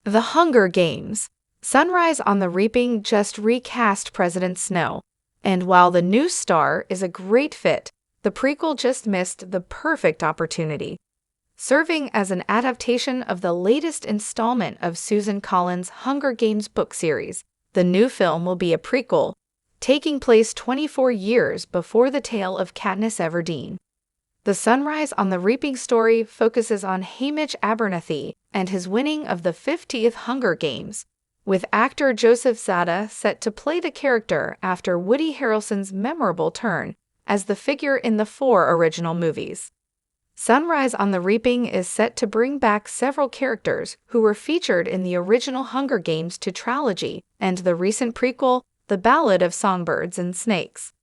The Hunger Games. Sunrise on the Reaping just recast President Snow. And while the new star is a great fit, the prequel just missed the perfect opportunity. Serving as an adaptation of the latest installment of Susan Collins' Hunger Games book series, the new film will be a prequel, taking place 24 years before the tale of Katniss Everdeen. The Sunrise on the Reaping story focuses on Hamish Abernathy and his winning of the 50th Hunger Games, with actor Joseph Zada set to play the character after Woody Harrelson's memorable turn as the figure in the 4 original movies. Sunrise on the Reaping is set to bring back several characters who were featured in the original Hunger Games tetralogy and the recent prequel, The Ballad of Songbirds and Snakes.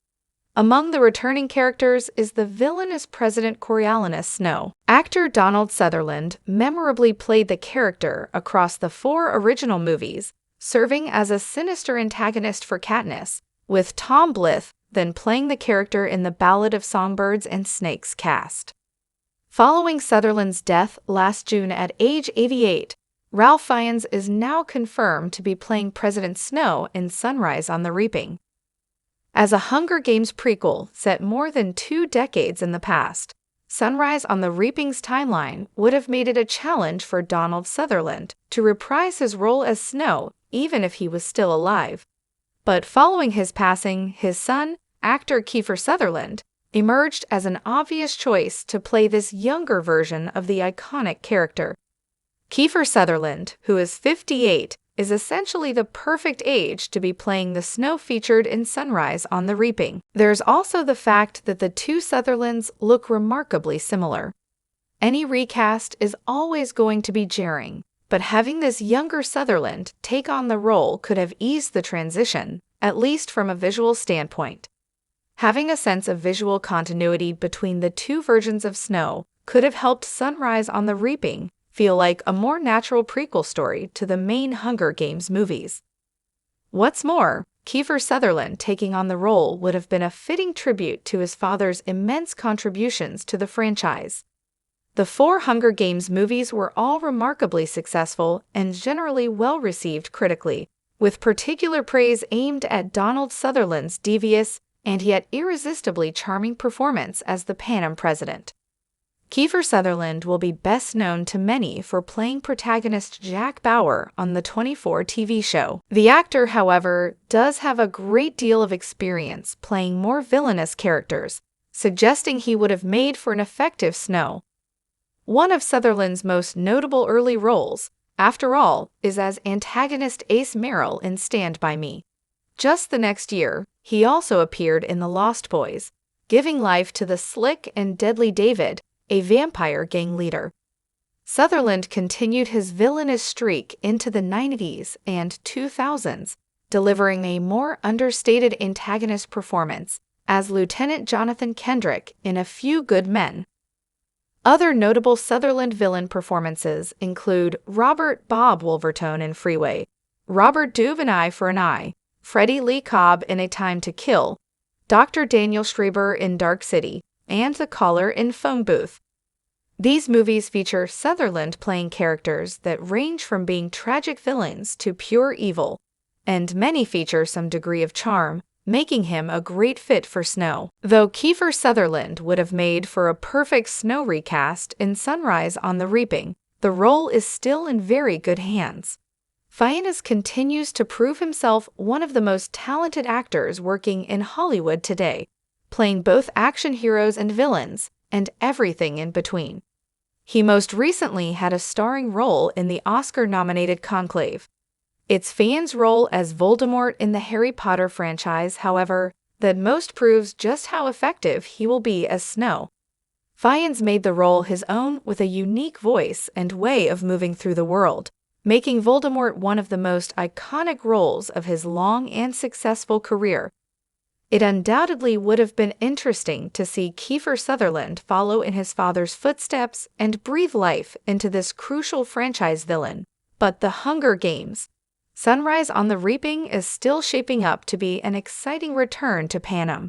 Among the returning characters is the villainous President Coriolanus Snow. Actor Donald Sutherland memorably played the character across the 4 original movies, serving as a sinister antagonist for Katniss, with Tom Blyth then playing the character in the Ballad of Songbirds and Snakes cast. Following Sutherland's death last June at age 88, Ralph Fiennes is now confirmed to be playing President Snow in Sunrise on the Reaping. As a Hunger Games prequel set more than 2 decades in the past, Sunrise on the Reaping's timeline would have made it a challenge for Donald Sutherland to reprise his role as Snow even if he was still alive. But following his passing, his son, actor Kiefer Sutherland, emerged as an obvious choice to play this younger version of the iconic character. Kiefer Sutherland, who is 58, is essentially the perfect age to be playing the Snow featured in Sunrise on the Reaping. There's also the fact that the two Sutherlands look remarkably similar. Any recast is always going to be jarring, but having this younger Sutherland take on the role could have eased the transition, at least from a visual standpoint. Having a sense of visual continuity between the 2 versions of Snow could have helped Sunrise on the Reaping feel like a more natural prequel story to the main Hunger Games movies. What's more, Kiefer Sutherland taking on the role would have been a fitting tribute to his father's immense contributions to the franchise. The 4 Hunger Games movies were all remarkably successful and generally well-received critically, with particular praise aimed at Donald Sutherland's devious and yet irresistibly charming performance as the Panem president. Kiefer Sutherland will be best known to many for playing protagonist Jack Bauer on the 24 TV show. The actor, however, does have a great deal of experience playing more villainous characters, suggesting he would have made for an effective Snow. One of Sutherland's most notable early roles, after all, is as antagonist Ace Merrill in Stand By Me. Just the next year, he also appeared in The Lost Boys, giving life to the slick and deadly David, a vampire gang leader. Sutherland continued his villainous streak into the 90s and 2000s, delivering a more understated antagonist performance as Lieutenant Jonathan Kendrick in A Few Good Men. Other notable Sutherland villain performances include Robert "Bob" Wolvertone in Freeway, Robert Duvall in Eye for an Eye, Freddie Lee Cobb in A Time to Kill, Dr. Daniel Schreiber in Dark City, and The Caller in Phone Booth. These movies feature Sutherland playing characters that range from being tragic villains to pure evil, and many feature some degree of charm, making him a great fit for Snow. Though Kiefer Sutherland would have made for a perfect Snow recast in Sunrise on the Reaping, the role is still in very good hands. Fiennes continues to prove himself one of the most talented actors working in Hollywood today, playing both action heroes and villains, and everything in between. He most recently had a starring role in the Oscar-nominated Conclave. It's Fiennes' role as Voldemort in the Harry Potter franchise, however, that most proves just how effective he will be as Snow. Fiennes made the role his own with a unique voice and way of moving through the world, making Voldemort one of the most iconic roles of his long and successful career. It undoubtedly would have been interesting to see Kiefer Sutherland follow in his father's footsteps and breathe life into this crucial franchise villain. But The Hunger Games. Sunrise on the Reaping is still shaping up to be an exciting return to Panem.